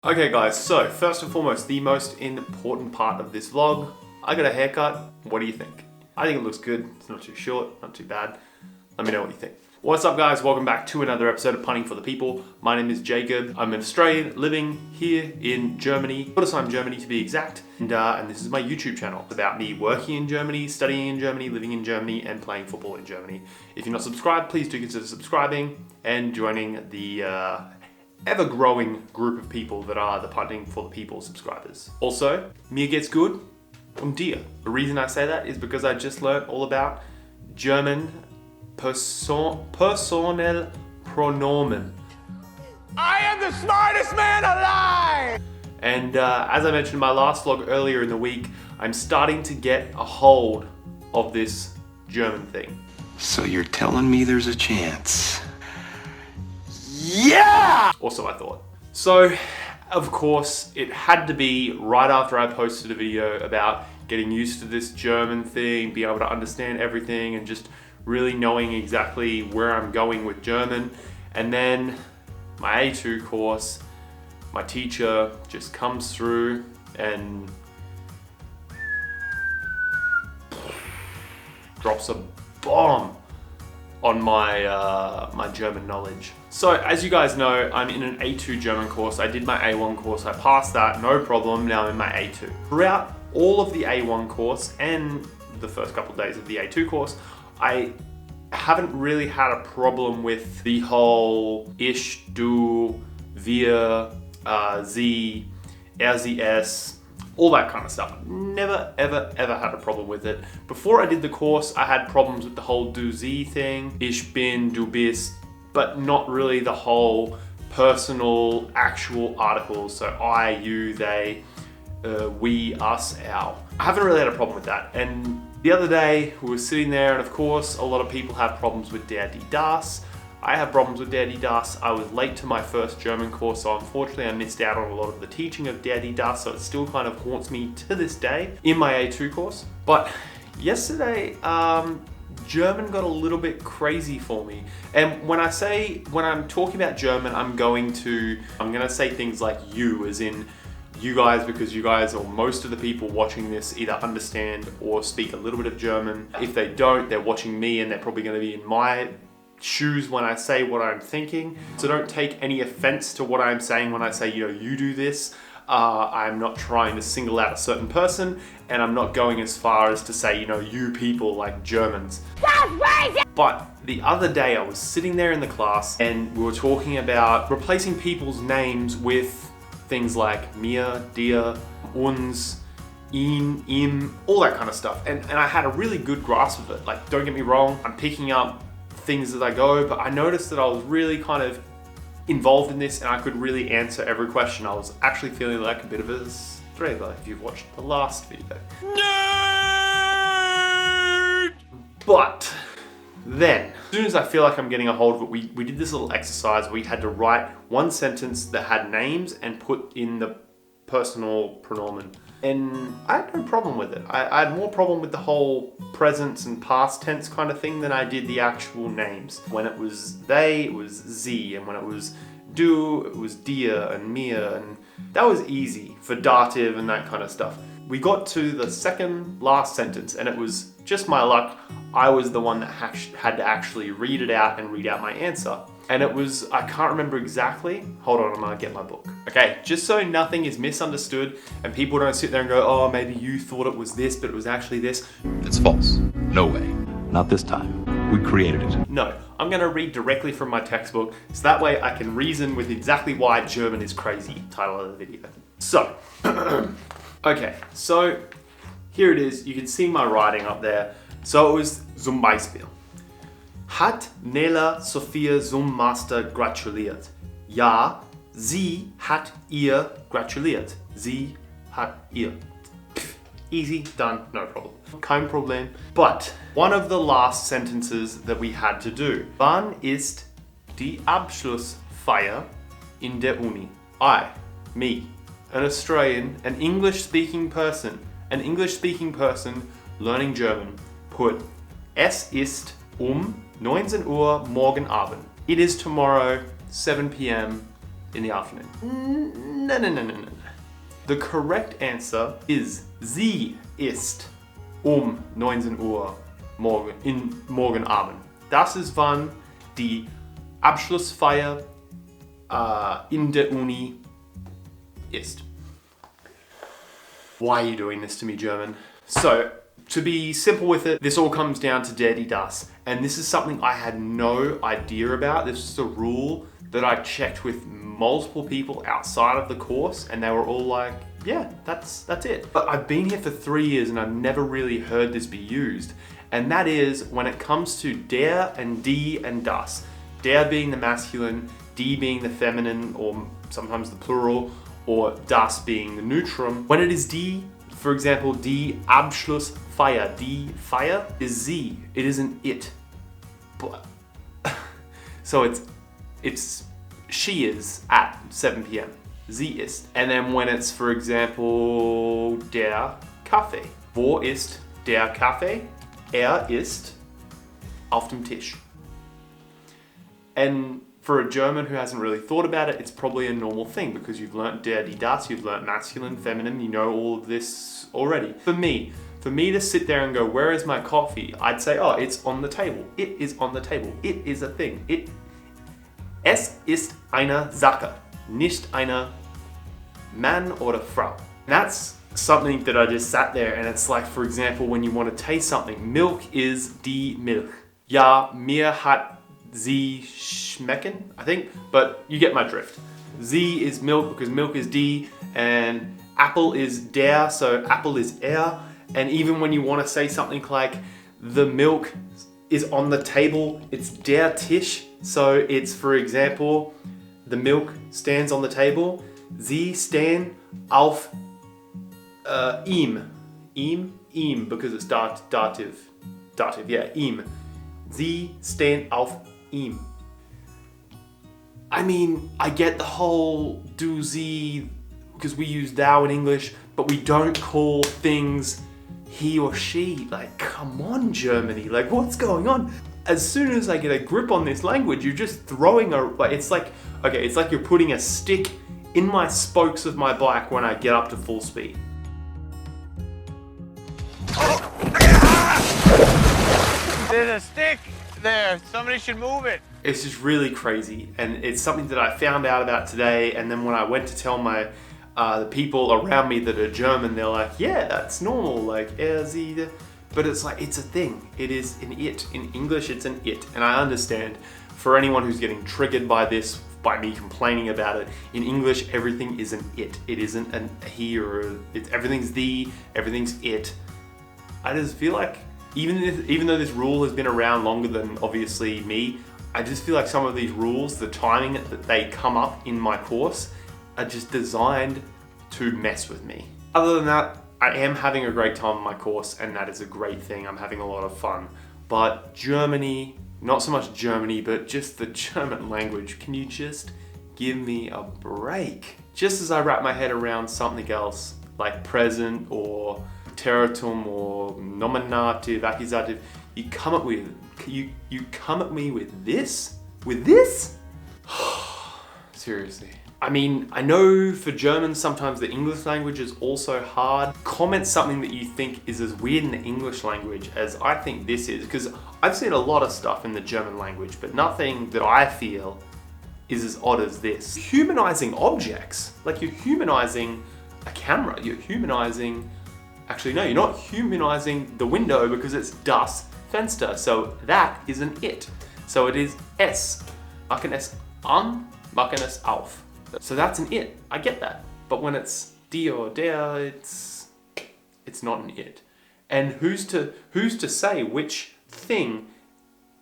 Okay guys, so first and foremost, the most important part of this vlog, I got a haircut. What do you think? I think it looks good. It's not too short, not too bad. Let me know what you think. What's up guys, welcome back to another episode of Punting for the People. My name is Jacob. I'm an Australian living here in Germany, Gottesheim, Germany to be exact. And this is my YouTube channel. It's about me working in Germany, studying in Germany, living in Germany, and playing football in Germany. If you're not subscribed, please do consider subscribing and joining the ever-growing group of people that are the Punting for the People subscribers. Also, mir geht's gut und dir. The reason I say that is because I just learned all about German personal pronomen. I am the smartest man alive! And as I mentioned in my last vlog earlier in the week, I'm starting to get a hold of this German thing. So you're telling me there's a chance? Yeah! Also, I thought. So, of course, it had to be right after I posted a video about getting used to this German thing, being able to understand everything, and just really knowing exactly where I'm going with German. And then my A2 course, my teacher just comes through and drops a bomb on my my German knowledge. So as you guys know, I'm in an A2 German course. I did my A1 course, I passed that, no problem, now I'm in my A2. Throughout all of the A1 course and the first couple of days of the A2 course, I haven't really had a problem with the whole ich, du, wir, sie, sie, es, all that kind of stuff. Never, ever, ever had a problem with it. Before I did the course, I had problems with the whole du, sie thing. Ich bin, du bist, but not really the whole personal, actual articles. So I, you, they, we, us, our. I haven't really had a problem with that. And the other day, we were sitting there, and of course, a lot of people have problems with der, die, das. I have problems with der, die, das. I was late to my first German course, so unfortunately I missed out on a lot of the teaching of der, die, das, so it still kind of haunts me to this day in my A2 course. But yesterday, German got a little bit crazy for me. And when I'm talking about German, I'm gonna say things like you, as in you guys, because you guys, or most of the people watching this, either understand or speak a little bit of German. If they don't, they're watching me and they're probably gonna be in my shoes when I say what I'm thinking. So don't take any offense to what I'm saying when I say, you do this. I'm not trying to single out a certain person, and I'm not going as far as to say, you people like Germans. But the other day I was sitting there in the class and we were talking about replacing people's names with things like mir, dir, uns, ihn, ihm, all that kind of stuff. And I had a really good grasp of it. Like, don't get me wrong, I'm picking up things as I go, but I noticed that I was really kind of involved in this and I could really answer every question. I was actually feeling like a bit of a streber if you've watched the last video. Nerd! But then, as soon as I feel like I'm getting a hold of it, we did this little exercise where we had to write one sentence that had names and put in the personal pronomen. And I had no problem with it. I had more problem with the whole present and past tense kind of thing than I did the actual names. When it was they, it was sie, and when it was du, it was dir and mir, and that was easy for dative and that kind of stuff. We got to the second last sentence and it was just my luck. I was the one that had to actually read it out and read out my answer. And it was, I can't remember exactly. Hold on, I'm gonna get my book. Okay, just so nothing is misunderstood and people don't sit there and go, oh, maybe you thought it was this, but it was actually this. It's false. No way. Not this time. We created it. No, I'm gonna read directly from my textbook, so that way I can reason with exactly why German is crazy, title of the video. So, okay, so here it is. You can see my writing up there. So it was zum Beispiel. Hat Nela Sophia zum Master gratuliert? Ja, sie hat ihr gratuliert. Sie hat ihr. Easy, done, no problem. Kein Problem. But one of the last sentences that we had to do. Wann ist die Abschlussfeier in der Uni? I, me, an Australian, an English-speaking person learning German, put es ist 19 Uhr morgen Abend. It is tomorrow, 7 p.m. in the afternoon. No. The correct answer is Sie ist 19 Uhr morgen Abend. Das ist wann die Abschlussfeier in der Uni ist. Why are you doing this to me, German? So, to be simple with it, this all comes down to der, die, das. And this is something I had no idea about. This is a rule that I checked with multiple people outside of the course, and they were all like, yeah, that's it. But I've been here for 3 years and I've never really heard this be used. And that is when it comes to der and die and das. Der being the masculine, die being the feminine, or sometimes the plural, or das being the neutrum. When it is die, for example, die Abschlussfeier, die Feier is sie. It isn't it. But so it's she is at 7 p.m. Sie ist. And then when it's, for example, der Kaffee. Wo ist der Kaffee? Ist auf dem Tisch. And for a German who hasn't really thought about it, it's probably a normal thing because you've learnt der, die, das, you've learnt masculine, feminine, you know all of this already. For me to sit there and go, where is my coffee? I'd say, oh, it's on the table. It is on the table. It is a thing. Es ist eine Sache, nicht eine Mann oder Frau. And that's something that I just sat there and it's like, for example, when you want to taste something, milk is die Milch. Ja, mir hat sie schmecken, I think, but you get my drift. Sie is milk because milk is die, and apple is der, so apple is and even when you want to say something like the milk is on the table, it's der Tisch, so it's, for example, the milk stands on the table, sie stehen auf ihm, because it's dative, yeah, ihm. Sie stehen auf ihm. I mean, I get the whole du, sie, because we use thou in English, but we don't call things he or she. Like, come on, Germany, like, what's going on? As soon as I get a grip on this language, you're just throwing it's like you're putting a stick in my spokes of my bike when I get up to full speed. There's a stick there. Somebody should move it. It's just really crazy, and it's something that I found out about today. And then when I went to tell the people around me that are German, they're like, "Yeah, that's normal." Like, but it's like it's a thing. It is an it. In English, it's an it, and I understand. For anyone who's getting triggered by this, by me complaining about it, in English, everything is an it. It isn't an he or everything's the, everything's it. I just feel like. Even though this rule has been around longer than obviously me, I just feel like some of these rules, the timing that they come up in my course, are just designed to mess with me. Other than that, I am having a great time on my course, and that is a great thing. I'm having a lot of fun. But Germany, not so much Germany, but just the German language, can you just give me a break? Just as I wrap my head around something else, like present or Territum or nominative, accusative, you come at me with this? With this? Seriously. I mean, I know for Germans sometimes the English language is also hard. Comment something that you think is as weird in the English language as I think this is, because I've seen a lot of stuff in the German language, but nothing that I feel is as odd as this. Humanizing objects, like you're humanizing a camera, you're humanizing. Actually, no, you're not humanizing the window because it's das Fenster, so that isn't it. So it is es. Machen es an, machen es auf. So that's an it. I get that. But when it's die or der, it's not an it. And who's to say which thing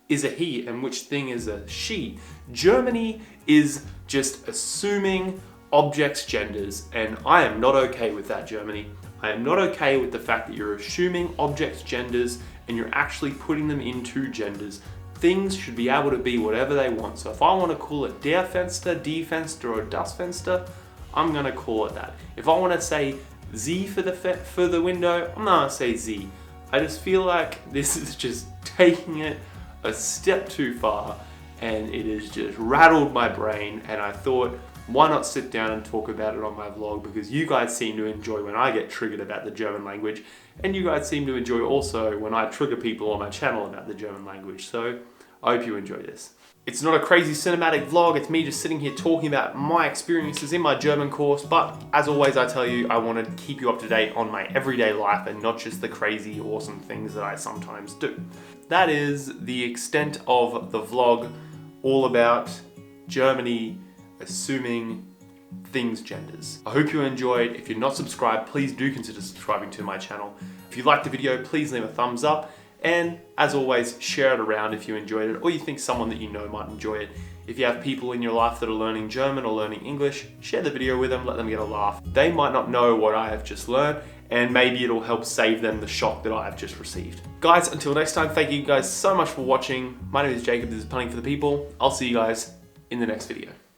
is a he and which thing is a she? Germany is just assuming objects' genders, and I am not okay with that, Germany. I am not okay with the fact that you're assuming objects' genders and you're actually putting them into genders. Things should be able to be whatever they want. So if I want to call it der Fenster, die Fenster, or das Fenster, I'm going to call it that. If I want to say sie for the window, I'm not going to say sie. I just feel like this is just taking it a step too far, and it has just rattled my brain, and I thought why not sit down and talk about it on my vlog? Because you guys seem to enjoy when I get triggered about the German language, and you guys seem to enjoy also when I trigger people on my channel about the German language. So I hope you enjoy this. It's not a crazy cinematic vlog, it's me just sitting here talking about my experiences in my German course, but as always I tell you, I want to keep you up to date on my everyday life and not just the crazy awesome things that I sometimes do. That is the extent of the vlog, all about Germany assuming things genders. I hope you enjoyed. If you're not subscribed, please do consider subscribing to my channel. If you liked the video, please leave a thumbs up. And as always, share it around if you enjoyed it or you think someone that you know might enjoy it. If you have people in your life that are learning German or learning English, share the video with them, let them get a laugh. They might not know what I have just learned, and maybe it'll help save them the shock that I have just received. Guys, until next time, thank you guys so much for watching. My name is Jacob, this is Punning for the People. I'll see you guys in the next video.